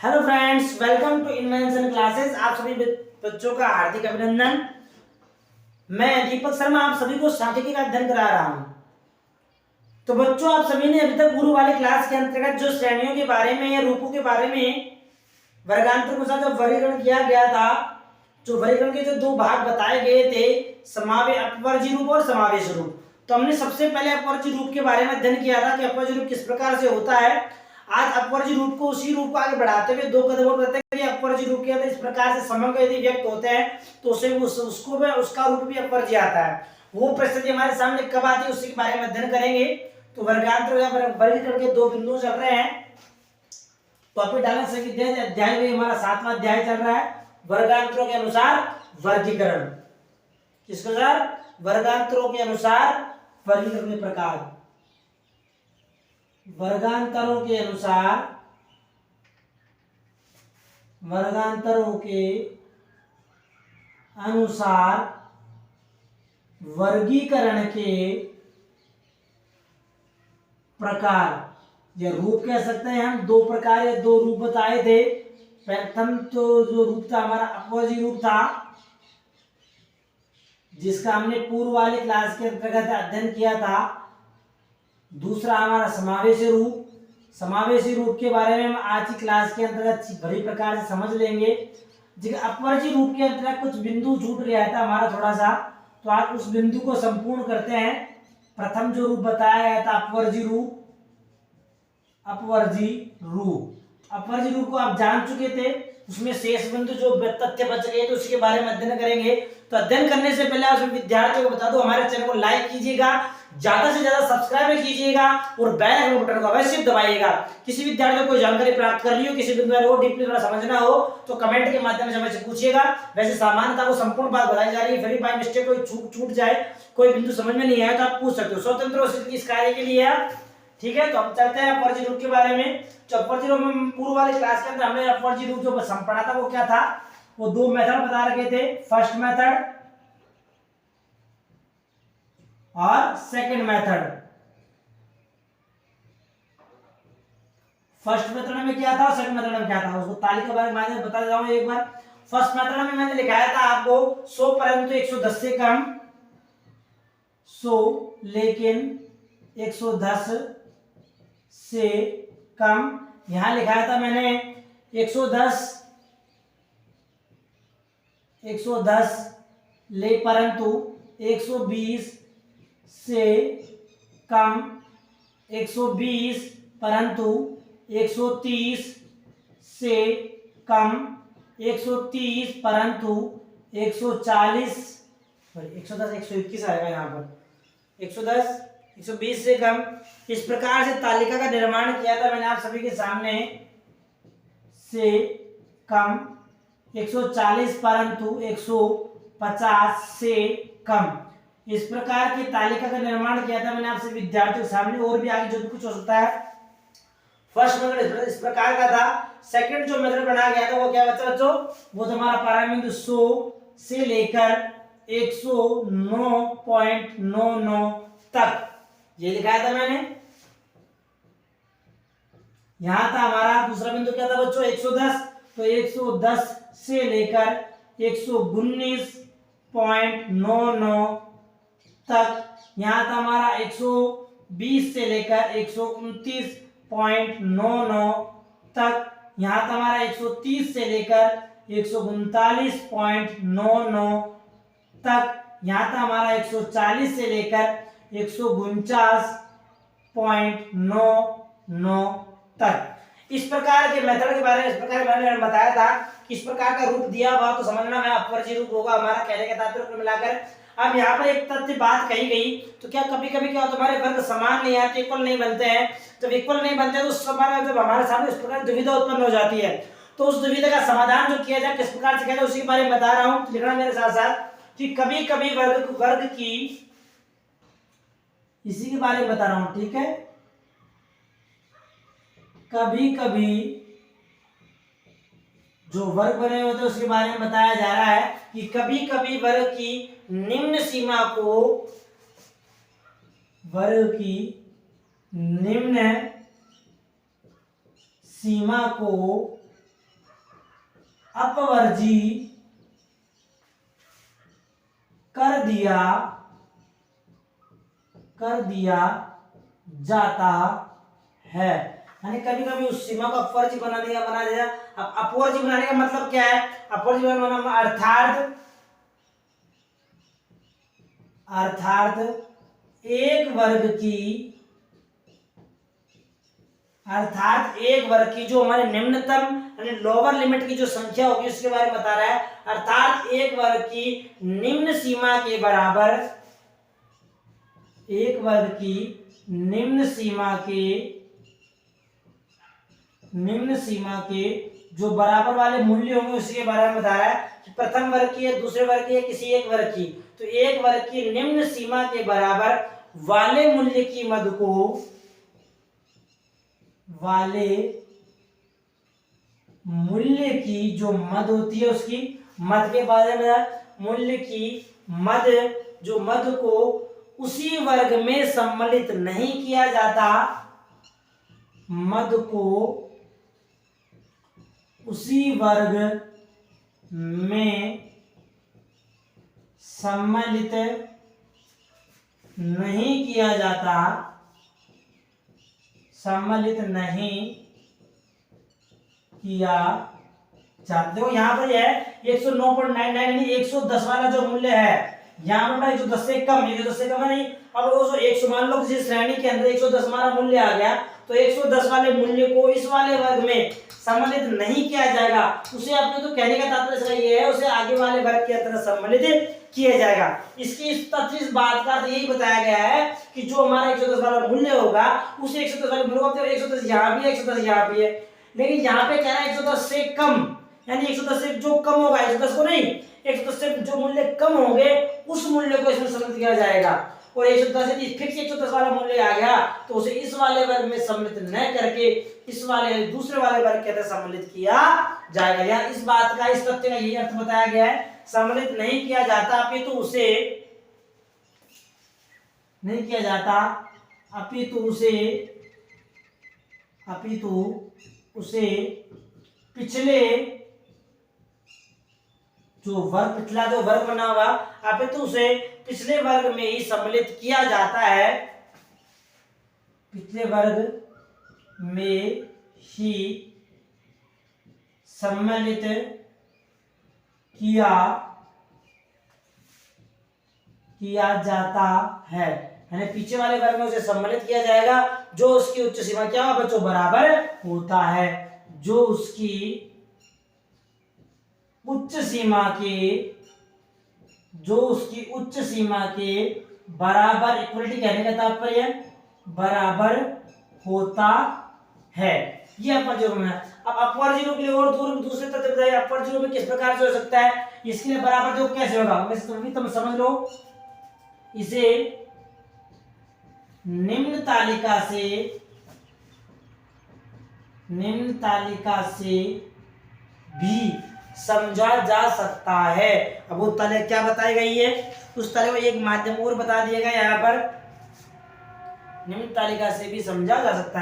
Hello friends, welcome to invention classes. आप सभी बच्चों का हार्दिक अभिनंदन। मैं दीपक शर्मा आप सभी को सांख्यिकी का अध्ययन करा रहा हूं। तो बच्चों, आप सभी ने अभी तक पूर्व वाली क्लास के अंतर्गत जो श्रेणियों के बारे में या रूपों के बारे में वर्गांतर के अनुसार जब वर्गीकरण किया गया था, जो वर्गीकरण के जो दो भाग बताए गए थे, अपवर्जी रूप और समावेश रूप। तो हमने सबसे पहले अपवर्जी रूप के बारे में अध्ययन किया था कि अपवर्जी रूप किस प्रकार से होता है। आज अपवर्जी रूप को उसी रूप को आगे बढ़ाते हुए दो कदम और करते हैं कि अपवर्जी रूप के अंदर इस प्रकार से समग्र यदि व्यक्त होते हैं तो उसको भी उसका रूप भी अपवर्जी आता है। वो परिस्थिति हमारे सामने कब आती है उसी के बारे में अध्ययन करेंगे। तो वर्गांतर या वर्गीकरण के दो बिंदु चल रहे हैं। टॉपिक डालने से अध्याय में हमारा 7वां अध्याय चल रहा है, वर्गांतरों के अनुसार वर्गीकरण। किसके अनुसार? वर्गांतरों के अनुसार वर्गीकरण के प्रकार। वर्गांतरों के अनुसार वर्गीकरण के प्रकार या रूप कह सकते हैं। हम दो प्रकार या दो रूप बताए थे। प्रथम तो जो रूप था हमारा अपवर्जी रूप था, जिसका हमने पूर्व वाली क्लास के अंतर्गत अध्ययन किया था। दूसरा हमारा समावेशी रूप। समावेशी रूप के बारे में हम आज की क्लास के अंतर्गत बड़ी प्रकार से समझ लेंगे। अपवर्जी रूप के अंतर्गत कुछ बिंदु छूट गया था हमारा थोड़ा सा, तो आज उस बिंदु को संपूर्ण करते हैं। प्रथम जो रूप बताया गया था अपवर्जी रूप अपवर्जी रूप को आप जान चुके थे। उसमें शेष बिंदु जो तथ्य बच गए तो उसके बारे में अध्ययन करेंगे। तो अध्ययन करने से पहले आप विद्यार्थियों को बता दो, हमारे चैनल को लाइक कीजिएगा, ज्यादा से ज्यादा सब्सक्राइब कीजिएगा और बेल आइकन बटन को अवश्य दबाइएगा। किसी विद्यार्थी को कोई जानकारी प्राप्त करनी हो, किसी बिंदु को डीपली थोड़ा समझना हो तो कमेंट के माध्यम से मुझसे पूछिएगा। वैसे सामान्यतः वो संपूर्ण बात बताई जा रही है, फिर बाय मिस्टेक कोई छूट जाए, कोई बिंदु समझ में नहीं आया तो आप पूछ सकते हो। स्वतंत्र हो इस कार्य के लिए आप। ठीक है, तो हम चलते हैं अपवर्जी रूप के बारे में। जो अपवर्जी रूप में पूर्व वाली क्लास के अंदर हमने अपवर्जी रूप जो पढ़ा था वो क्या था, वो दो मेथड बता रखे थे, फर्स्ट मेथड और सेकंड मेथड। फर्स्ट मेथड में क्या था, सेकंड मेथड में क्या था, उसको तालिका बारे में मैं बता देता हूं एक बार। फर्स्ट मेथड में मैंने लिखाया था आपको 100 परंतु 110 से कम, 100 लेकिन 110 से कम। यहां लिखाया था मैंने 110 ले परंतु 120 से कम, 120 परंतु 130 से कम, 130 परंतु 140 110 121 आएगा यहाँ पर, 110 120 से कम। इस प्रकार से तालिका का निर्माण किया था मैंने आप सभी के सामने। से कम, 140 परंतु 150 से कम, इस प्रकार की तालिका का निर्माण किया था मैंने आपसे विद्यार्थियों के सामने। और भी आगे जो भी कुछ हो सकता है। फर्स्ट मेथड इस प्रकार का था। सेकंड जो मेथड बनाया गया था वो क्या बच्चों, वो हमारा प्रारंभ बिंदु 100 से लेकर 109.99 तक, ये लिखाया था मैंने। यहां था हमारा दूसरा बिंदु क्या था बच्चों, 110, तो 110 से लेकर 119.99 तक। यहां था हमारा 120 से लेकर 129.99 तक। यहां था हमारा 130 से लेकर 139.99 तक। यहां था हमारा 140 से लेकर 149.99 तक। इस प्रकार के मेथड के बारे में इस प्रकार मैंने बताया था कि इस प्रकार का रूप दिया हुआ तो समझना है अपवर्जी रूप होगा हमारा, कहने का तात्पर्य कुल मिलाकर। अब यहाँ पर एक तथ्य बात कही गई, तो क्या कभी कभी क्या तुम्हारे वर्ग समान नहीं आते, इक्वल नहीं बनते हैं। जब इक्वल नहीं बनते तो उस समय जब हमारे सामने इस प्रकार दुविधा उत्पन्न हो जाती है, तो उस दुविधा का समाधान जो किया जाए किस प्रकार से किया जाए उसी के बारे में बता रहा हूँ। लिखना मेरे साथ साथ कि कभी कभी वर्ग की, इसी के बारे में बता रहा हूं, ठीक है। कभी कभी जो वर्ग बने होते हैं उसके बारे में बताया जा रहा है कि कभी कभी वर्ग की निम्न सीमा को अपवर्जी कर दिया जाता है। यानी कभी कभी उस सीमा को अपवर्जी बना दिया। अब अपवर्जी बनाने का मतलब क्या है? अपवर्जी बनाना अर्थात एक वर्ग की जो हमारे निम्नतम यानी लोअर लिमिट की जो संख्या होगी उसके बारे में बता रहा है। अर्थात एक वर्ग की निम्न सीमा के जो बराबर वाले मूल्य होंगे उसके बारे में बता रहा है कि प्रथम वर्ग की है, दूसरे वर्ग की है, किसी एक वर्ग की। तो एक वर्ग की निम्न सीमा के बराबर वाले मूल्य की जो मद होती है उसकी मद के बारे में मूल्य की मद को उसी वर्ग में सम्मिलित नहीं किया जाता। मद को उसी वर्ग में सम्मिलित नहीं किया जाता। देखो यहाँ पर है 109.99 यानी 110 वाला जो मूल्य है यहाँ पर 110 से कम है नहीं। अब वो 100 मान लो किसी श्रेणी के अंदर 110 हमारा मूल्य आ गया तो 110 वाले मूल्य को इस वाले वर्ग में सम्मिलित नहीं किया जाएगा। उसे आपने तो कहने का तात्पर्य ये है उसे आगे वाले वर्ग के अंदर सम्मिलित किया जाएगा। इस बात का यही बताया गया है कि जो हमारा 110 वाला मूल्य होगा उस 110 वाले मूल्य को 110 यहाँ भी है 110 यहाँ भी है, लेकिन यहाँ पे कह रहा है 110 से कम यानी 110 से जो कम होगा 110 को नहीं 110 से जो मूल्य कम होंगे उस मूल्य को इसमें सम्मिलित किया जाएगा। और 110 यदि फिक्स 110 वाला मूल्य आ गया तो उसे इस वाले वर्ग में सम्मिलित न करके इस वाले दूसरे वाले वर्ग के अंदर सम्मिलित किया जाएगा। या इस बात का इस तथ्य का यही अर्थ बताया गया है सम्मिलित नहीं किया जाता अपितु उसे नहीं किया जाता अपितु उसे पिछले जो वर्ग बना हुआ अपितु उसे पिछले वर्ग में ही सम्मिलित किया जाता है। पिछले वर्ग में ही सम्मिलित किया जाता है। यानी पीछे वाले वर्ग में उसे सम्मिलित किया जाएगा जो उसकी उच्च सीमा क्या होगा बच्चों बराबर होता है। जो उसकी उच्च सीमा के बराबर इक्वलिटी कहने का तात्पर्य बराबर होता है। ये अपवर्ज्य रूप है। अब अपवर्ज्य रूप के लिए और दूसरे तथ्य बताइए अपवर्ज्य रूप में किस प्रकार से हो सकता है। इसके लिए बराबर योग कैसे होगा वैसे तुम समझ लो। इसे निम्न तालिका से भी समझा जा सकता है। अब वो तले क्या बताई गई है उस तले को एक माध्यम और बता दिया गया यहाँ पर निम्न तालिका से भी समझा जा सकता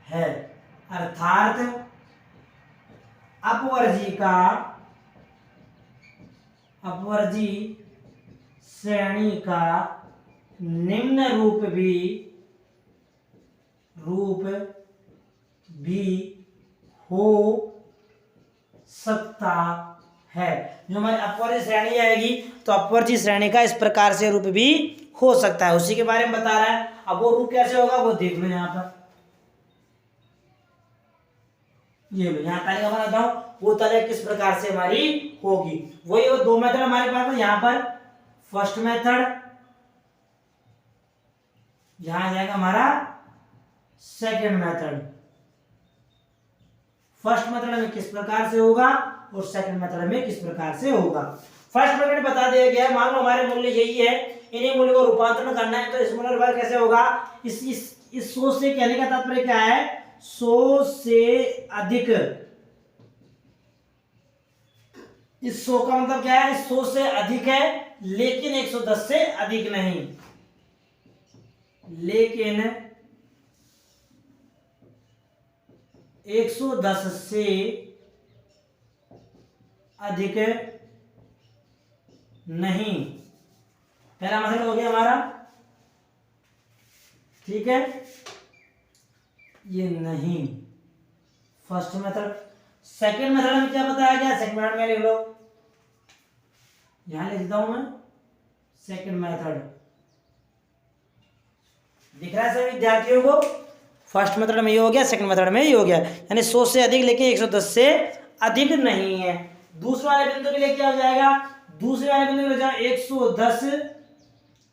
है अर्थात अपवर्जी श्रेणी का निम्न रूप भी हो सकता है। जो हमारी अपवर्जी श्रेणी आएगी तो अपवर्जी श्रेणी का इस प्रकार से रूप भी हो सकता है उसी के बारे में बता रहा है। अब वो रूप कैसे होगा वो देख लो यहाँ पर ये लो यहाँ तालिका बनाता हूं वो तालिका किस प्रकार से हमारी होगी। वही वो दो मेथड हमारे पास है। यहाँ पर फर्स्ट मेथड यहां जाएगा हमारा सेकंड मेथड। फर्स्ट मेथड में किस प्रकार से होगा और सेकंड मेथड में किस प्रकार से होगा। फर्स्ट मेथड बता दिया गया है। मान लो हमारे मूल्य यही है इन्हीं मूल्य को रूपांतरण करना है तो इस मूल्य का कैसे होगा। इस 100 से कहने का तात्पर्य क्या है 100 से अधिक। इस 100 का मतलब क्या है 100 से अधिक है लेकिन 110 से अधिक नहीं। लेकिन 110 से अधिक नहीं। पहला मेथड हो गया हमारा, ठीक है, ये नहीं फर्स्ट मेथड। सेकंड मेथड में क्या बताया गया, सेकंड मेथड में लिख लो, यहां लिख देता हूं मैं सेकंड मेथड। दिख रहा है सभी विद्यार्थियों को, फर्स्ट मेथड में ये हो गया, सेकंड मेथड में ये हो गया, यानी 100 से अधिक लेके 110 से अधिक नहीं है। दूसरे वाले बिंदु के लिए क्या हो जाएगा, दूसरे वाले बिंदु में जाओ 110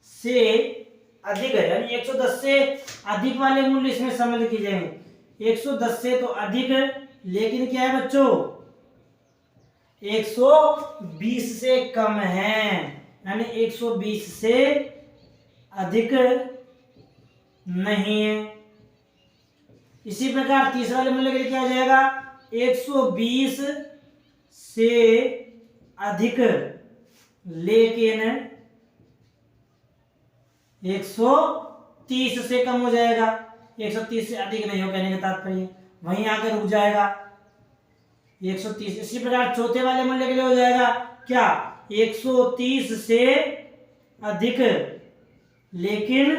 से अधिक है, यानी 110 से अधिक वाले मूल्य इसमें सम्मिलित किए जाएंगे। 110 से तो अधिक, लेकिन क्या है बच्चों 120 से कम है, यानी 120 से अधिक नहीं है। इसी प्रकार तीसरे वाले मूल्य के लिए क्या हो जाएगा, 120 से अधिक लेकिन 130 से कम हो जाएगा। 130 से अधिक नहीं हो कहने का तात्पर्य वहीं आकर रुक जाएगा 130। इसी प्रकार चौथे वाले मूल्य के लिए हो जाएगा क्या, 130 से अधिक लेकिन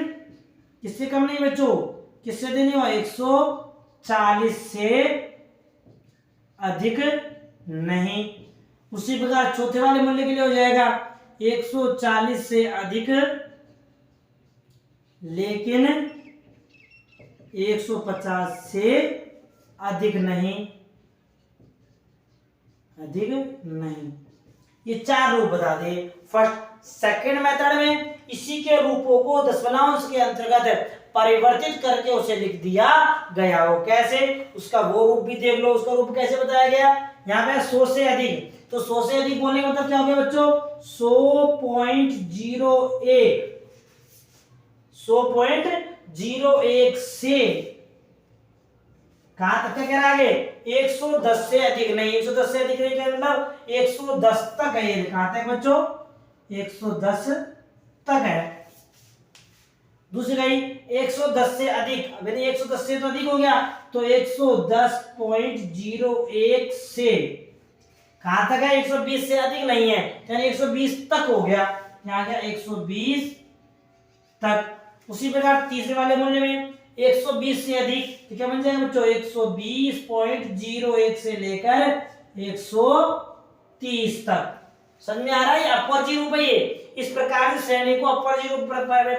किससे कम नहीं बच्चों, किससे नहीं हुआ, 140 से अधिक नहीं। उसी प्रकार चौथे वाले मूल्य के लिए हो जाएगा 140 से अधिक लेकिन 150 से अधिक नहीं, अधिक नहीं। ये चार रूप बता दे फर्स्ट सेकंड मेथड में। इसी के रूपों को दशमलवांश के अंतर्गत परिवर्तित करके उसे लिख दिया गया हो। कैसे, उसका वो रूप भी देख लो, उसका रूप कैसे बताया गया। यहाँ पे 100 से अधिक, तो 100 से अधिक बोलने का मतलब क्या हो गया बच्चों, 100.01 से कहां तक का कह रहा है, 110 से अधिक नहीं। 110 से अधिक नहीं क्या मतलब 110 तक है। ये कहां तक बच्चों, 110 तक है। दूसरी गई 110 से अधिक, अब यदि 110 से तो अधिक हो गया तो 110.01 से कहां तक है, 120 से अधिक नहीं है, यानी 120 तक हो गया, यहाँ गया 120 तक। उसी प्रकार तीसरे वाले मूल्य में 120 से अधिक तो क्या बन जाएगा बच्चों, 120.01 से लेकर 130 तक। समझ में आ रहा है, ये अपवर्जी रूप है। ये इस प्रकार से श्रेणी को अपवर्जी रूप में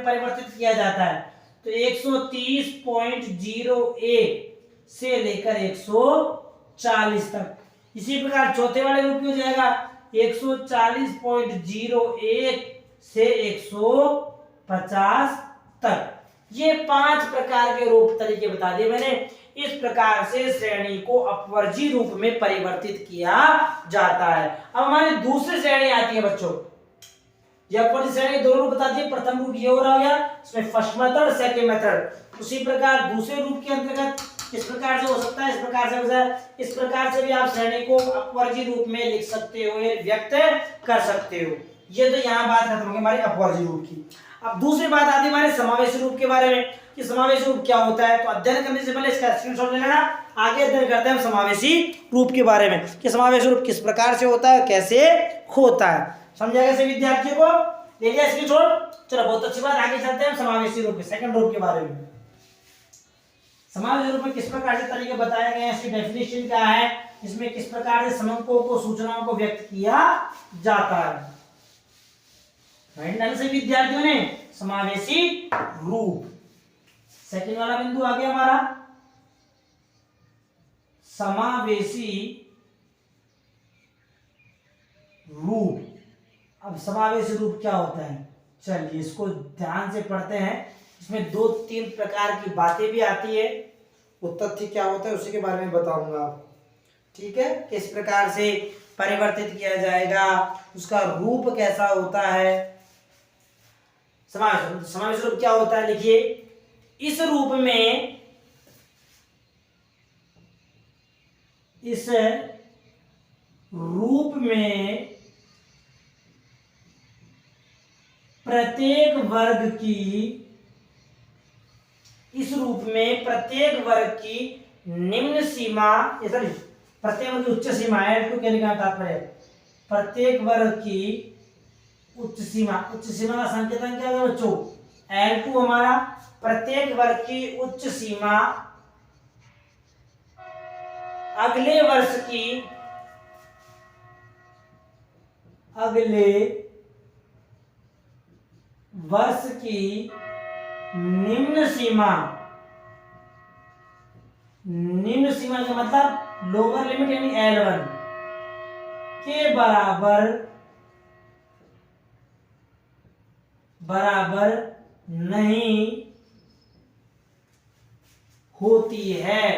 परिवर्तित किया जाता है। तो 130.01 से लेकर 140 तक। इसी प्रकार चौथे वाले रूप में हो जाएगा 140.01 से 150 तक। ये 5 प्रकार के रूप तरीके बता दिए मैंने। इस प्रकार से श्रेणी को अपवर्जी रूप में परिवर्तित किया जाता है। अब हमारी दूसरी श्रेणी आती है बच्चों। ये अपवर्जी श्रेणी के दो रूप बता दिए, प्रथम रूप ये हो रहा गया, इसमें फर्स्ट मेथड सेकंड मेथड। उसी प्रकार दूसरे रूप के अंतर्गत इस प्रकार से हो सकता है, इस प्रकार से हो सकता है, इस प्रकार से भी आप श्रेणी को अपवर्जी रूप में लिख सकते हो, ये व्यक्त कर सकते हो। ये तो यहाँ बात खत्म होगी हमारी अपवर्जी रूप की। अब दूसरी बात आती है हमारे समावेशी रूप के बारे में कि समावेशी रूप क्या होता है। तो अध्ययन करने से पहले इसका स्क्रीनशॉट ले लेना। आगे अध्ययन करते हैं हम समावेशी रूप के बारे में कि समावेशी रूप किस प्रकार से होता है, कैसे होता है। समझा कैसे विद्यार्थियों को, ले लिया स्क्रीनशॉट। चलो बहुत अच्छी बात, आगे चलते हैं हम समावेशी रूप के सेकंड रूप के बारे में। समावेशी रूप में किस प्रकार से तरीके बताए गए हैं, इसकी डेफिनेशन क्या है, इसमें किस प्रकार से समंकों को सूचनाओं को व्यक्त किया जाता है। से विद्यार्थियों ने समावेशी रूप, सेकंड वाला बिंदु आ गया हमारा समावेशी रूप। अब समावेशी रूप क्या होता है, चलिए इसको ध्यान से पढ़ते हैं। इसमें 2-3 प्रकार की बातें भी आती है, वो तथ्य क्या होता है उसी के बारे में बताऊंगा। ठीक है, किस प्रकार से परिवर्तित किया जाएगा, उसका रूप कैसा होता है। समावेशी रूप क्या होता है, लिखिए। इस रूप में प्रत्येक वर्ग की निम्न सीमा, सॉरी प्रत्येक वर्ग की उच्च सीमा, L2 कहने का तात्पर्य प्रत्येक वर्ग की उच्च सीमा। उच्च सीमा का संकेतन क्या है बच्चों? L2 हमारा प्रत्येक वर्ग की उच्च सीमा अगले वर्ष की निम्न सीमा, निम्न सीमा का मतलब लोअर लिमिट यानी L1 के बराबर नहीं होती है,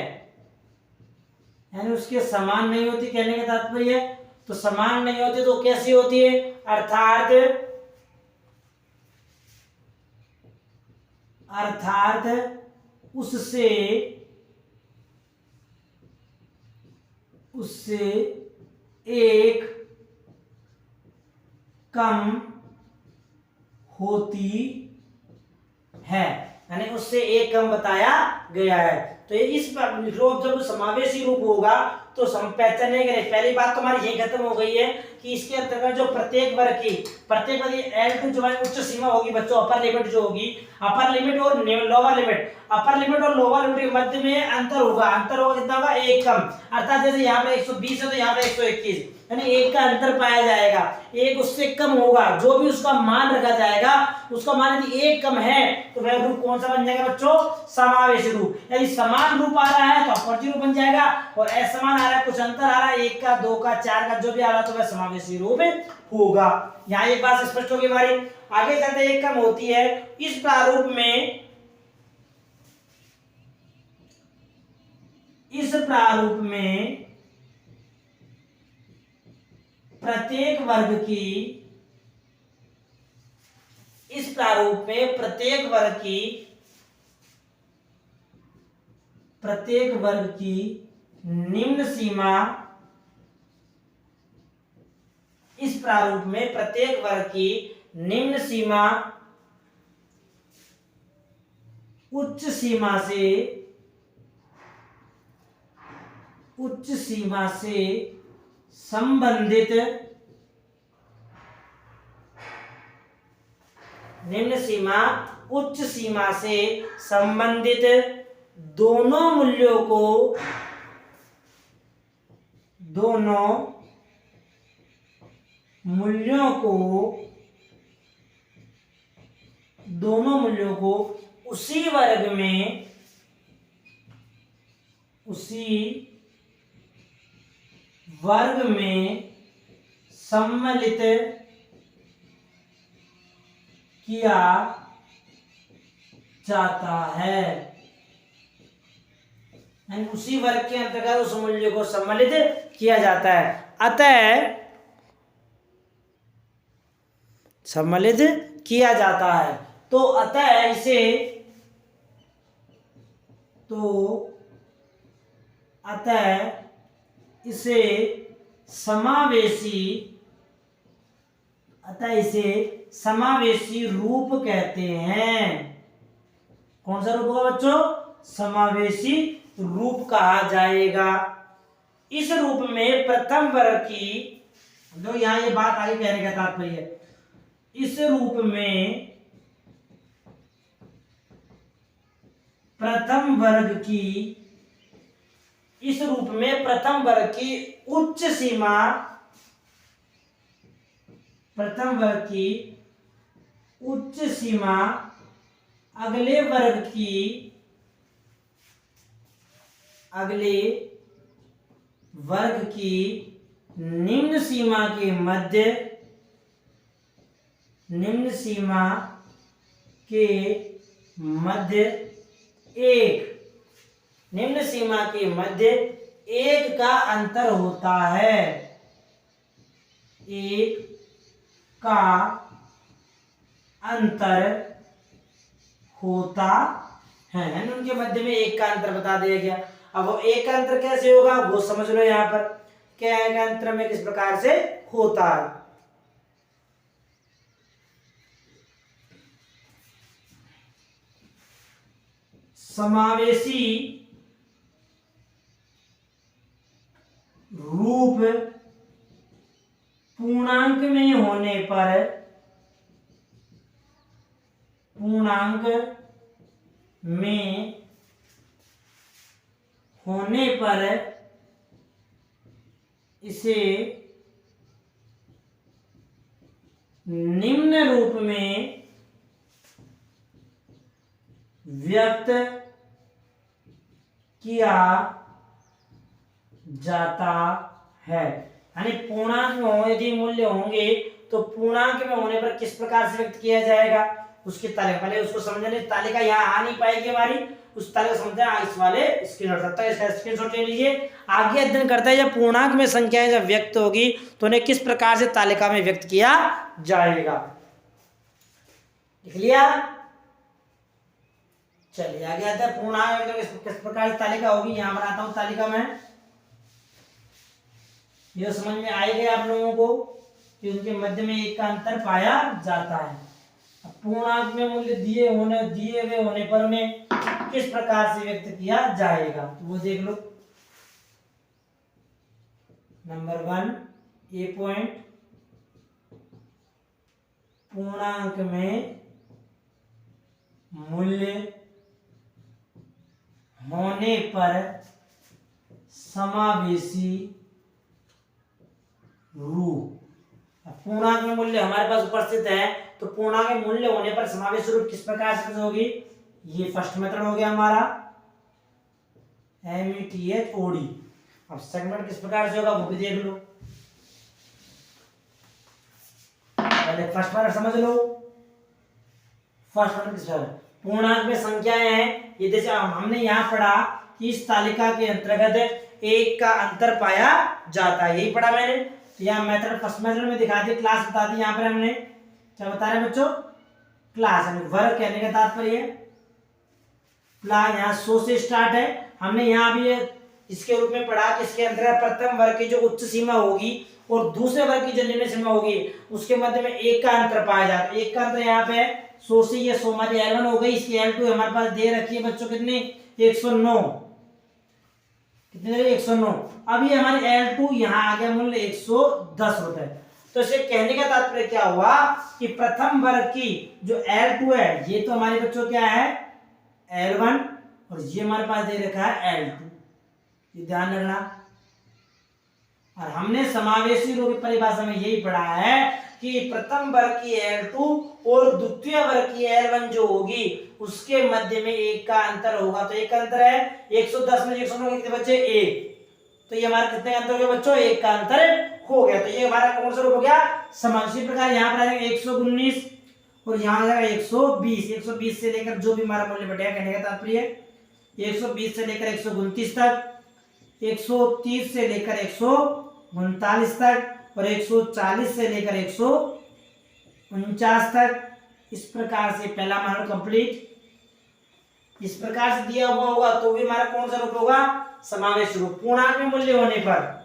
यानी उसके समान नहीं होती। कहने का तात्पर्य है तो समान नहीं होती तो कैसी होती है? अर्थात उससे एक कम होती है, यानी उससे एक कम बताया गया है। तो ये इस रूप जब समावेशी रूप होगा तो हम पहचानेंगे नहीं। पहली बात तो हमारी यही खत्म हो गई है कि इसके अंतर्गत जो प्रत्येक वर्ग की L2 जो है उच्च सीमा होगी बच्चों, अपर लिमिट जो होगी, अपर लिमिट और लोअर लिमिट, अपर लिमिट और लोअर लिमिट के मध्य में अंतर होगा कितना होगा? एक कम। अर्थात जैसे यहाँ पे 120 है तो यहाँ पे 121, यानी एक का अंतर पाया जाएगा, एक उससे कम होगा। जो भी उसका मान रखा जाएगा, उसका मान यदि एक कम है तो वह रूप कौन सा बन जाएगा बच्चों? समावेशी रूप। यदि समान रूप आ रहा है तो अपवर्ती रूप बन जाएगा, और असमान आ रहा है, कुछ अंतर आ रहा है, एक का, दो का, चार का, जो भी आ रहा है तो वह समावेशी रूप होगा। यहाँ एक बात स्पष्ट होगी हमारी। आगे चलते एक कम होती है। इस प्रारूप में प्रत्येक वर्ग की निम्न सीमा, इस प्रारूप में प्रत्येक वर्ग की निम्न सीमा उच्च सीमा से संबंधित, निम्न सीमा उच्च सीमा से संबंधित दोनों मूल्यों को उसी वर्ग में सम्मिलित किया जाता है, यानी उसी वर्ग के अंतर्गत उस मूल्य को सम्मिलित किया जाता है। अतः सम्मिलित किया जाता है तो अतः इसे समावेशी रूप कहते हैं। कौन सा रूप होगा बच्चों? समावेशी रूप कहा जाएगा। इस रूप में प्रथम वर्ग की, जो यहाँ ये बात आगे कहने का तात्पर्य है, इस रूप में प्रथम वर्ग की उच्च सीमा, अगले वर्ग की निम्न सीमा के मध्य एक का अंतर होता है, यानी उनके मध्य में एक का अंतर बता दिया गया। अब वो एक का अंतर कैसे होगा वो समझ लो। यहाँ पर क्या है अंतर में किस प्रकार से होता है। समावेशी पूर्णांक में होने पर इसे निम्न रूप में व्यक्त किया जाता है। यानी पूर्णांक में यदि मूल्य होंगे तो पूर्णांक में होने पर किस प्रकार से व्यक्त किया जाएगा उसकी तालिका, पहले उसको समझने, तालिका यहाँ आ नहीं पाएगी हमारी, उस तालिका समझना, इस वाले स्क्रीनशॉट सकता है, इसका स्क्रीनशॉट ले लीजिए। आगे अध्ययन करता है जब पूर्णांक में संख्याएं जब व्यक्त होगी तो उन्हें किस प्रकार से तालिका में व्यक्त किया जाएगा। लिख लिया? चलिए आगे आता है पूर्णांक में किस प्रकार से तालिका होगी। यहां बनाता हूं तालिका में, यह समझ में आएगा आप लोगों को कि उनके मध्य में एक का अंतर पाया जाता है। पूर्णांक में मूल्य दिए हुए होने पर उन्हें किस प्रकार से व्यक्त किया जाएगा तो वो देख लो। नंबर 1 ए पॉइंट, पूर्णांक में मूल्य होने पर समावेशी रूप। पूर्णांक में मूल्य हमारे पास उपस्थित है तो पूर्णांक में मूल्य होने पर समावेशी रूप किस प्रकार से होगी। ये फर्स्ट मेथड हो गया हमारा METHOD। अब सेकंड मेथड किस प्रकार से होगा वो भी देख लो। पहले फर्स्ट मेथड समझ लो। फर्स्ट मेथड किस प्रकार, पूर्णांक में संख्याएं हैं, ये जैसे हमने यहाँ पढ़ा कि इस तालिका के अंतर्गत एक का अंतर पाया जाता है, यही पढ़ा मैंने। तो यहाँ मेथड फर्स्ट मेथड में दिखा दी, क्लास बता दी। यहाँ पर हमने क्या बता रहे बच्चों, क्लास यानी वर्ग कहने का तात्पर्य यहाँ 100 से स्टार्ट है। हमने यहाँ भी इसके रूप में पढ़ा कि इसके अंतर्गत प्रथम वर्ग की जो उच्च सीमा होगी और दूसरे वर्ग की जो निम्न सीमा होगी उसके मध्य में एक का अंतर पाया जाता है। एक का अंतर यहाँ पे 100 से ये 100 हमारी L1 हो गई, इसकी L2 हमारे पास दे रखी है बच्चों कितनी 109, कितने 109। अब ये हमारी L2 यहाँ आ गया मूल्य 110 रुपए। तो इसे कहने का तात्पर्य क्या हुआ कि प्रथम वर्ग की जो L2 है ये तो हमारे बच्चों क्या है L1 और ये हमारे पास दे रखा है L2, ये ध्यान रखना। और हमने समावेशी रूप की परिभाषा में यही पढ़ा है कि प्रथम वर्ग की L2 और द्वितीय वर्ग की L1 जो होगी उसके मध्य में एक का अंतर होगा। तो एक का अंतर है 110 में 109 कितने बच्चे 1, तो ये हमारा कितने अंतर हो गया बच्चों, एक का अंतर हो गया। तो ये हमारा कौन सा रूप हो गया समान। इसी प्रकार यहाँ पर आ जाएगा 119 और यहाँ आ जाएगा 120। 120 से लेकर जो भी हमारा मूल्य बढ़ेगा, कहने का तात्पर्य 120 से लेकर 129 तक, 130 से लेकर 139 तक और 140 से लेकर 149 तक। इस प्रकार से पहला मान कंप्लीट इस प्रकार से दिया हुआ होगा तो भी हमारा कौन सा रूप होगा समावेश रूप, पूर्णांक में मूल्य होने पर।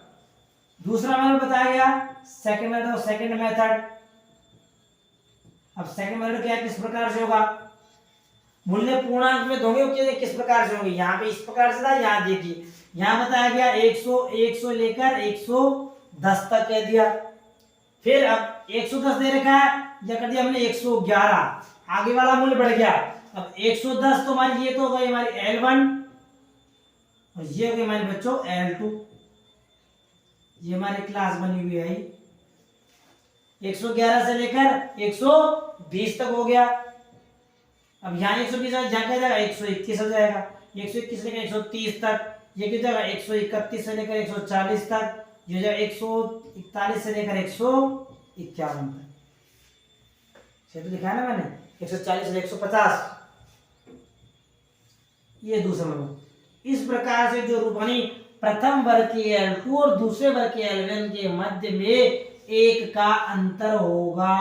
दूसरा मेथड बताया गया सेकंड मेथड। सेकंड मेथड, अब सेकंड मेथड क्या है, किस प्रकार से होगा, मूल्य पूर्णांक में दोगे किस प्रकार से होंगे। यहाँ पे इस प्रकार से था, यहाँ देखिए यहाँ बताया गया 100 लेकर 110 तक कह दिया। फिर अब 110 दे रखा है या कर दिया हमने 111, आगे वाला मूल्य बढ़ गया। अब 110 तो हमारी ये तो हो गई हमारी L1 और ये हो गई हमारे बच्चों L2। ये हमारी क्लास बनी हुई है 111 से लेकर 120 तक हो गया। अब यहाँ 120 यहाँ क्या जाएगा 121 हो जाएगा, 121 से लेकर 130 तक। ये क्या जाएगा 131 से लेकर 140 तक, ये जाएगा 141 से लेकर 151 तक। तो लिखा है ना मैंने 140 से 150, ये दूसरा नंबर। इस प्रकार से जो रूप बनी प्रथम वर्ग की L2 और दूसरे वर्ग की L1 के मध्य में एक का अंतर होगा।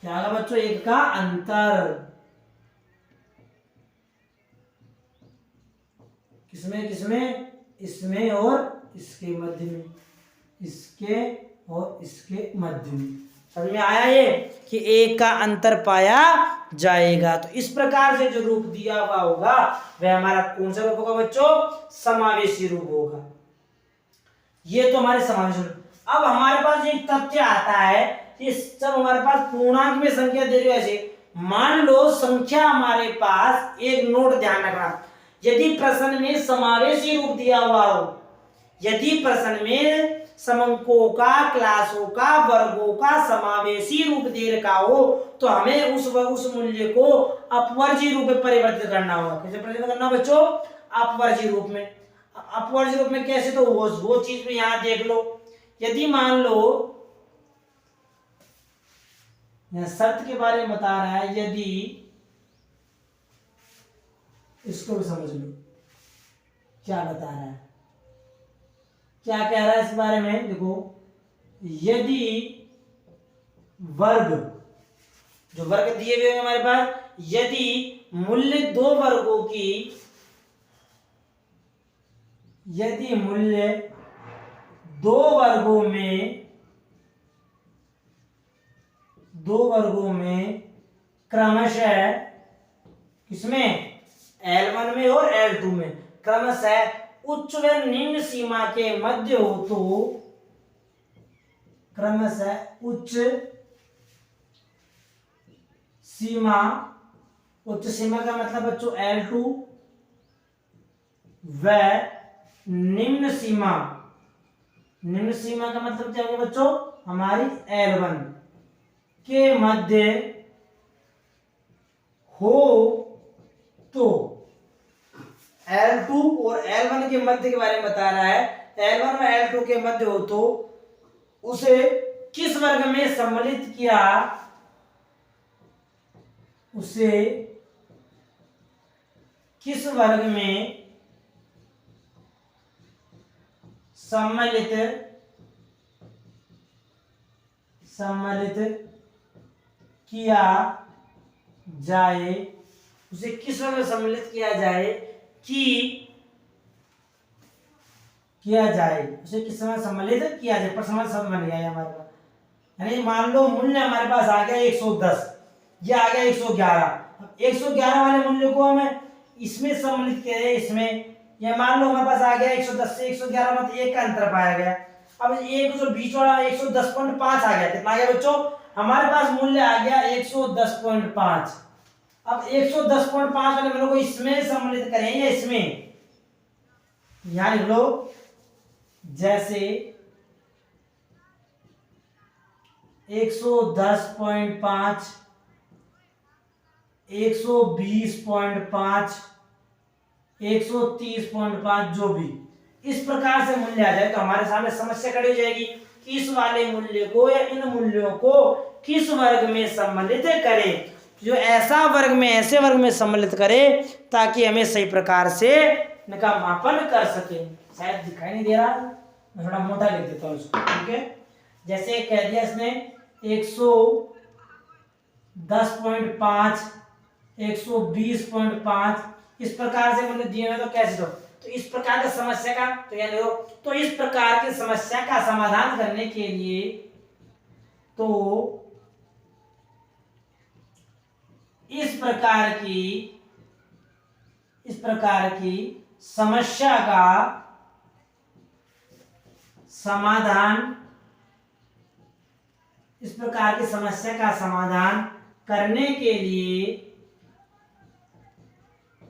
क्या होगा बच्चों, एक का अंतर। किसमें किसमें, इसमें और इसके मध्य में, इसके और इसके मध्य में। समझ में आया ये कि एक का अंतर पाया जाएगा। तो इस प्रकार से जो रूप दिया हुआ होगा वह हमारा कौन सा रूप होगा बच्चों, समावेशी रूप होगा। ये तो हमारे समावेशी रूप। अब हमारे पास एक तथ्य आता है इस जब हमारे पास पूर्णांक में संख्या दे रही हो ऐसे, मान लो संख्या हमारे पास, एक नोट ध्यान रखना, यदि प्रश्न में समावेशी रूप दिया हुआ हो, यदि प्रश्न में समंकों का, क्लासों का, वर्गों का समावेशी रूप दे रखा हो तो हमें उस मूल्य को अपवर्जी रूप में परिवर्तित करना होगा। कैसे परिवर्तित करना बच्चों? अपवर्जी रूप में। अपवर्जी रूप में कैसे? तो वो चीज में यहां देख लो, यदि मान लो यह शर्त के बारे में बता रहा है, यदि, इसको भी समझ लो क्या बता रहा है, क्या कह रहा है इस बारे में। देखो, यदि वर्ग, जो वर्ग दिए हुए हैं हमारे पास, यदि मूल्य दो वर्गों की, यदि मूल्य दो वर्गों में क्रमशः, किसमें? L1 में और L2 में क्रमशः उच्च व निम्न सीमा के मध्य हो तो, क्रमशः उच्च सीमा का मतलब बच्चों L2 व निम्न सीमा का मतलब क्या होगा बच्चों? हमारी L1 के मध्य हो तो, L2 और L1 के मध्य के बारे में बता रहा है, L1 और L2 के मध्य हो तो उसे किस वर्ग में सम्मिलित किया, उसे किस वर्ग में सम्मिलित किया जाए, उसे किस वर्ग में सम्मिलित किया जाए, उसे किस समय सम्मिलित किया जाए। पर समझ बन गया है हमारे पास। यानी मान लो मूल्य हमारे पास आ गया 110, ये आ गया 111। 111 वाले मूल्य को हमें इसमें सम्मिलित किया जाए, इसमें। ये मान लो हमारे पास आ गया 110 से 111 मतलब एक का अंतर पाया गया। अब एक जो बीच वाला 110.5 आ गया, कितना आ गया बच्चों? हमारे पास मूल्य आ गया 110.5। अब 110.5 वाले मूल्य को इसमें सम्मिलित करें या इसमें, यहां लिख लो, जैसे 110.5, 120.5, 130.5 जो भी इस प्रकार से मूल्य आ जाए तो हमारे सामने समस्या खड़ी हो जाएगी कि इस वाले मूल्य को या इन मूल्यों को किस वर्ग में सम्मिलित करें, जो ऐसा वर्ग में, ऐसे वर्ग में सम्मिलित करे ताकि हमें सही प्रकार से इनका मापन कर सके। शायद दिखाई नहीं दे रहा, मैं थोड़ा मोटा लिख देता हूँ इसको, ठीक है। जैसे कह दिया इसने 110.5, 120.5 इस प्रकार से मूल्य दिए हुए, तो कैसे दो? तो इस प्रकार की समस्या का, तो यानी तो इस प्रकार की समस्या का समाधान करने के लिए तो इस प्रकार की समस्या का समाधान करने के लिए,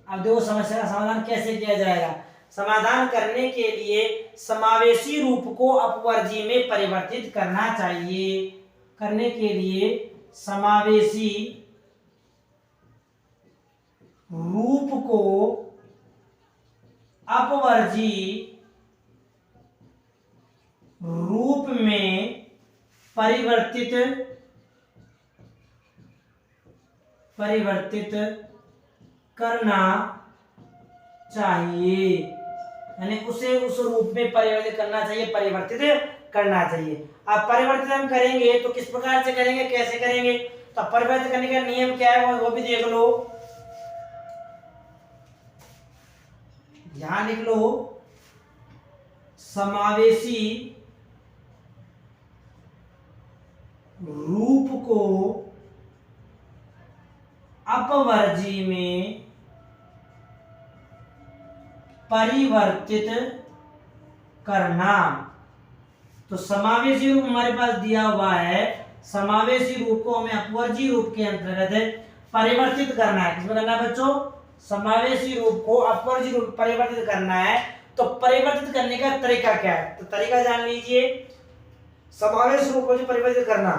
अब देखो समस्या का समाधान कैसे किया जाएगा। समाधान करने के लिए समावेशी रूप को अपवर्जी में परिवर्तित करना चाहिए। करने के लिए समावेशी रूप को अपवर्जी रूप में परिवर्तित करना चाहिए, यानी उसे उस रूप में परिवर्तित करना चाहिए, परिवर्तित करना चाहिए। अब परिवर्तित हम करेंगे तो किस प्रकार से करेंगे, कैसे करेंगे? तो परिवर्तित करने का नियम क्या है वो भी देख लो। यहां लिख लो, समावेशी रूप को अपवर्जी में परिवर्तित करना। तो समावेशी रूप हमारे पास दिया हुआ है समावेशी रूप को हमें अपवर्जी रूप के अंतर्गत परिवर्तित करना है। किसमें करना है बच्चों? समावेशी रूप को अपवर्जी रूप परिवर्तित करना है। तो परिवर्तित करने का तरीका क्या है? तो तरीका जान लीजिए। समावेशी रूप को जो परिवर्तित करना,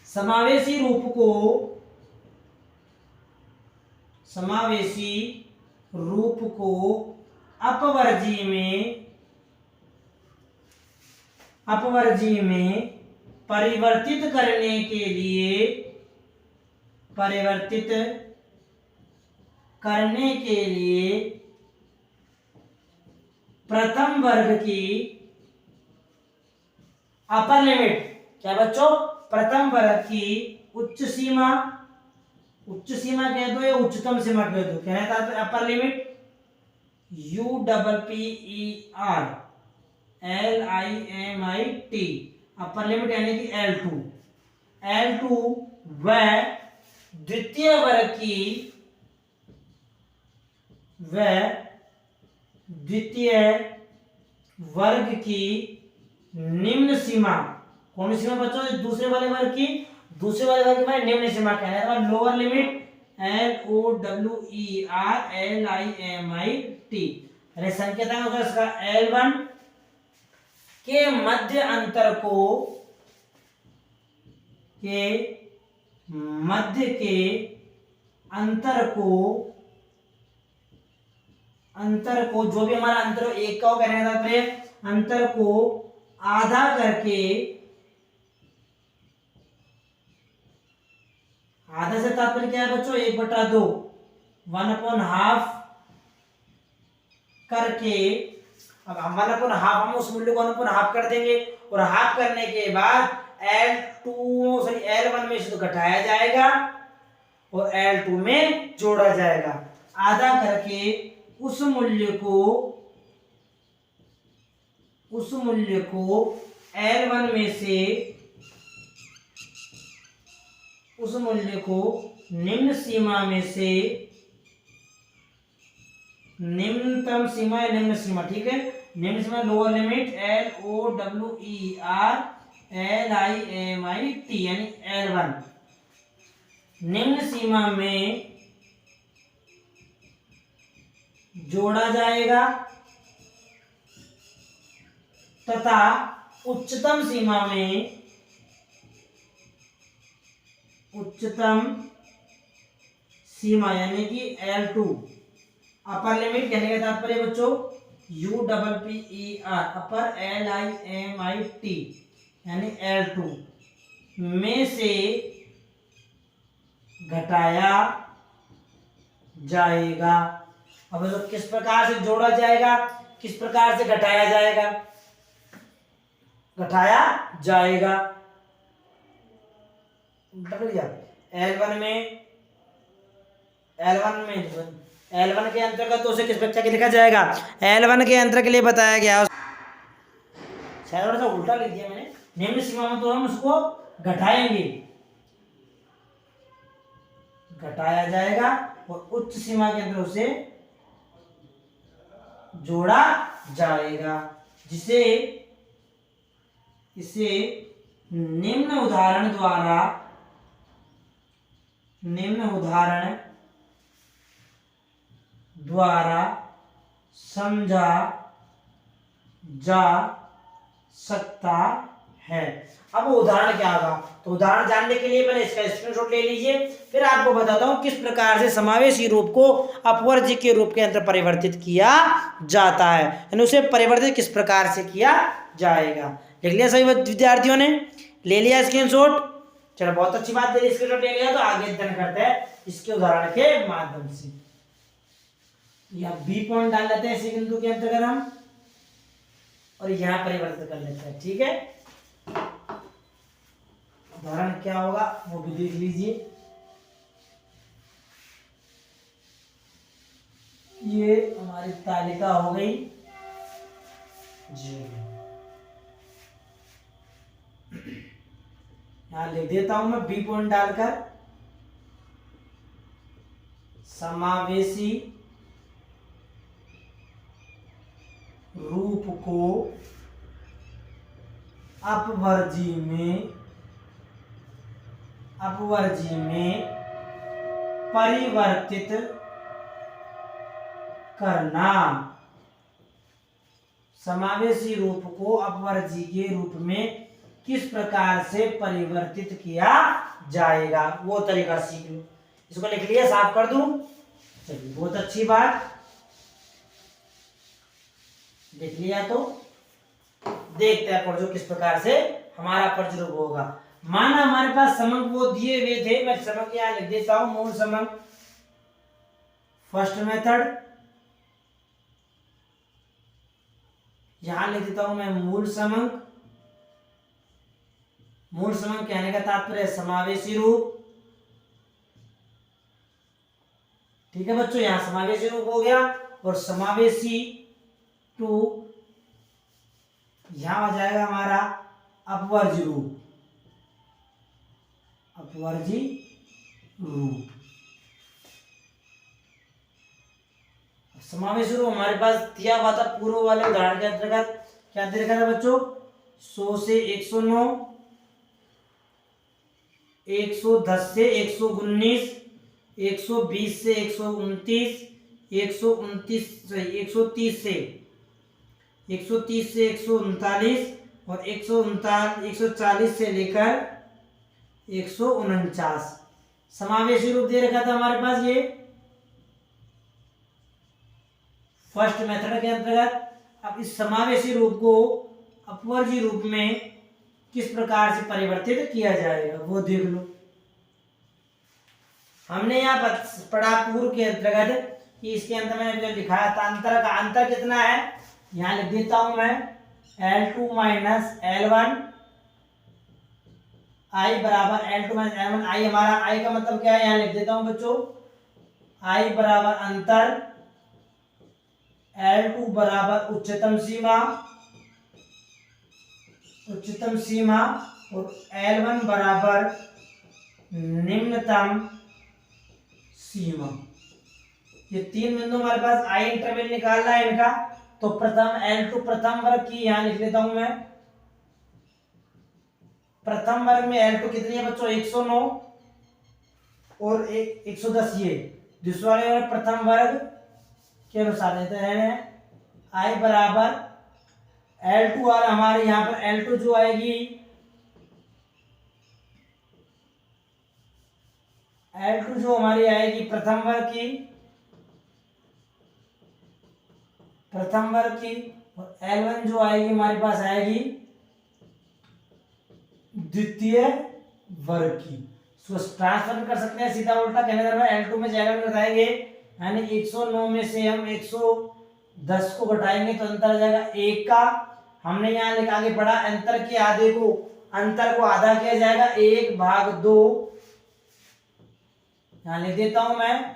समावेशी रूप को अपवर्जी में परिवर्तित करने के लिए प्रथम वर्ग की अपर लिमिट, क्या बच्चों? प्रथम वर्ग की उच्च सीमा कह दो या उच्चतम सीमा कह दो, क्या है? Upper limit UPPER LIMIT, upper limit यानी कि L2 व द्वितीय वर्ग की निम्न सीमा। कौन सी सीमा बच्चों? दूसरे वाले वर्ग की निम्न सीमा क्या है? लोअर लिमिट LOWER LIMIT, अरे संकेतक होगा इसका L1 के मध्य अंतर को जो भी हमारा अंतर एक का हो, कहने का तात्पर्य अंतर को आधा करके, आधा से तात्पर्य क्या है बच्चों? 1/2, 1/2 करके। अब हम 1/2 हम उस मूल्य को 1/2 कर देंगे और हाफ करने के बाद L1 में से तो घटाया जाएगा और L2 में जोड़ा जाएगा। आधा करके उस मूल्य को L1 में से, उस मूल्य को निम्न सीमा में से, निम्नतम सीमा या निम्न सीमा, ठीक है, निम्न सीमा लोअर लिमिट LOWER LIMIT यानी L1, निम्न सीमा में जोड़ा जाएगा तथा उच्चतम सीमा यानी कि L2, अपर लिमिट कहने का तात्पर्य बच्चों UPPER अपर LIMIT यानी L2 में से घटाया जाएगा। अब तो किस प्रकार से जोड़ा जाएगा, किस प्रकार से घटाया जाएगा? L1 के अंतर्गत तो उसे किस बच्चा के लिखा जाएगा? L1 के अंतर के लिए बताया गया, शायद थोड़ा सा उल्टा लिख दिया मैंने। निम्न सीमा में तो हम उसको घटाया जाएगा और उच्च सीमा के अंदर उसे जोड़ा जाएगा, इसे निम्न उदाहरण द्वारा समझा जा सकता है। अब उदाहरण क्या होगा? तो उदाहरण जानने के लिए पहले इसका स्क्रीनशॉट ले लीजिए, फिर आपको बताता हूं किस प्रकार से समावेशी रूप को अपवर्जी के रूप के अंदर परिवर्तित किया जाता है, यानी उसे परिवर्तित किस प्रकार से किया जाएगा। लिख लिया सभी विद्यार्थियों ने? ले लिया स्क्रीनशॉट? चलो बहुत अच्छी बात है, स्क्रीनशॉट ले लिया तो आगे अध्ययन करते हैं इसके उदाहरण के माध्यम से। यहाँ बी पॉइंट डाल लेते हैं इसी बिंदु के अंतर्गत हम, और यहाँ परिवर्तित कर लेते हैं, ठीक है। उदाहरण क्या होगा वो भी देख लीजिए। ये हमारी तालिका हो गई जी, यहां लिख देता हूं मैं बी पॉइंट डालकर, समावेशी रूप को अपवर्जी में अपवर्जी में परिवर्तित करना। समावेशी रूप को अपवर्जी के रूप में किस प्रकार से परिवर्तित किया जाएगा, वो तरीका सीख लो। इसको लिख लिया, साफ कर दूं? चलिए, बहुत अच्छी बात, लिख लिया। तो देखते हैं परजो किस प्रकार से हमारा परजरूप होगा। माना हमारे पास समंक वो दिए हुए थे, मैं समंक यहां लिख देता हूं, मूल समंक फर्स्ट मेथड, यहां लिख देता हूं मैं मूल समंक। मूल समंक कहने का तात्पर्य समावेशी रूप। ठीक है बच्चों, यहां समावेशी रूप हो गया, और समावेशी टू यहां आ जाएगा हमारा अपवर्जी रूप। अपवर्जी रूप, समावेशी रूप हमारे पास दिया हुआ था पूर्व वाले उदाहरण के अंतर्गत। क्या दे रखा था बच्चों? 100 से 109, 110 से 119, 120 से 129, 130 से 139 और 140 से लेकर 149 समावेशी रूप दे रखा था हमारे पास ये फर्स्ट मेथड के अंतर्गत। अब इस समावेशी रूप को अपवर्जी रूप में किस प्रकार से परिवर्तित किया जाएगा वो देख लो। हमने यहाँ पढ़ा पूर्व के अंतर्गत कि इसके अंदर मैंने जो दिखाया था अंतर का, अंतर कितना है यहाँ लिख देता हूं मैं, L2 माइनस L1 I बराबर L2 माइनस L1। I हमारा, I का मतलब क्या है यहाँ लिख देता हूं बच्चों, I बराबर अंतर, L2 बराबर उच्चतम सीमा, उच्चतम सीमा, और L1 बराबर निम्नतम सीमा। ये तीन बिंदु हमारे पास आई इंटरवल निकालना है इनका। तो प्रथम L2 प्रथम वर्ग की यहां लिख लेता हूं मैं, प्रथम वर्ग में L2 कितनी है बच्चों? 109 और 110। ये दूसरा वाले प्रथम वर्ग के अनुसार देते हैं I बराबर L2, और हमारे यहाँ पर L2 जो आएगी, L2 जो हमारी आएगी प्रथम वर्ग की, प्रथम वर्ग की, और L1 जो आएगी हमारे पास आएगी द्वितीय वर्ग की। इसको ट्रांसफर कर सकते हैं सीधा उल्टा, कहने का L2 में जाएगा घटाएंगे, यानी 109 में से हम 110 को घटाएंगे तो अंतर आ जाएगा 1 का। हमने यहाँ लिखा, आगे बढ़ा, अंतर के आधे को, अंतर को आधा किया जाएगा 1/2। यहाँ लिख देता हूं मैं,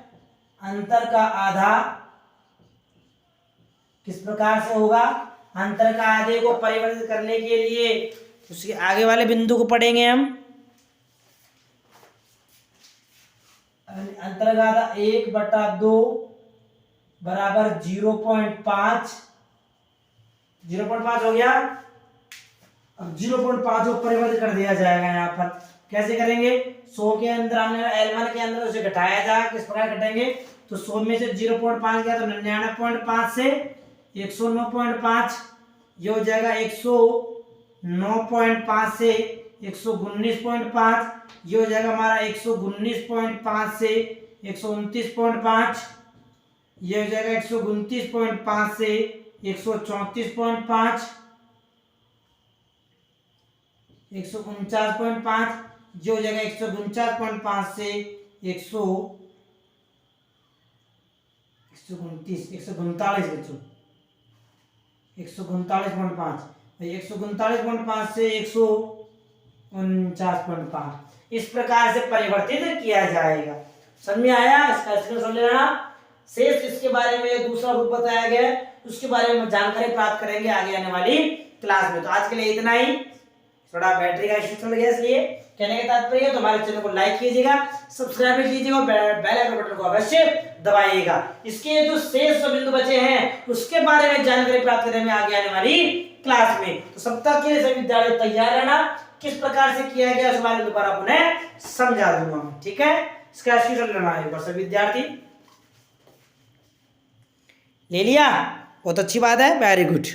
अंतर का आधा किस प्रकार से होगा? अंतर का आधे को परिवर्तित करने के लिए उसके आगे वाले बिंदु को पढ़ेंगे हम। अंतर का आधा 1/2 बराबर 0.5, 0.5 हो गया। अब 0.5 को परिवर्तित कर दिया जाएगा। यहाँ पर कैसे करेंगे? 100 के अंदर हमने L1 के अंदर उसे घटाया जाएगा, किस प्रकार घटाएंगे? तो 100 में से 0.5 गया तो 99.5 से 109.5, ये हो जाएगा 109.5 से 119.5, ये हो जाएगा हमारा 119.5 से 129.5, ये हो जाएगा 129.5 से 134.5, 149.5, जो हो जाएगा 149.5 से 139 बच्चों, 149.5, 149.5 से 149.5 इस प्रकार से परिवर्तित किया जाएगा। समझ में आया? इसका स्क्रीनशॉट ले लेना। शेष इसके बारे में दूसरा रूप बताया गया है, उसके बारे में जानकारी प्राप्त करेंगे आगे आने वाली क्लास में। तो आज के लिए इतना ही। थोड़ा बैटरी का इश्यू चल गया, इसलिए कहने का तात्पर्य है तो हमारे चैनल को लाइक कीजिएगा, सब्सक्राइब कीजिएगा और बेल आइकन बटन को अवश्य दबाइएगा। इसके जो शेष बिंदु बचे हैं उसके बारे में जानकारी प्राप्त करेंगे आगे आने वाली क्लास में। तो सब तक के लिए सभी विद्यार्थी तैयार रहना। किस प्रकार से किया गया उस बारे में दोबारा पुनः समझा दूंगा, ठीक है। इसका स्क्रीनशॉट लेना है एक बार सभी विद्यार्थी। ले लिया, बहुत अच्छी बात है, वेरी गुड।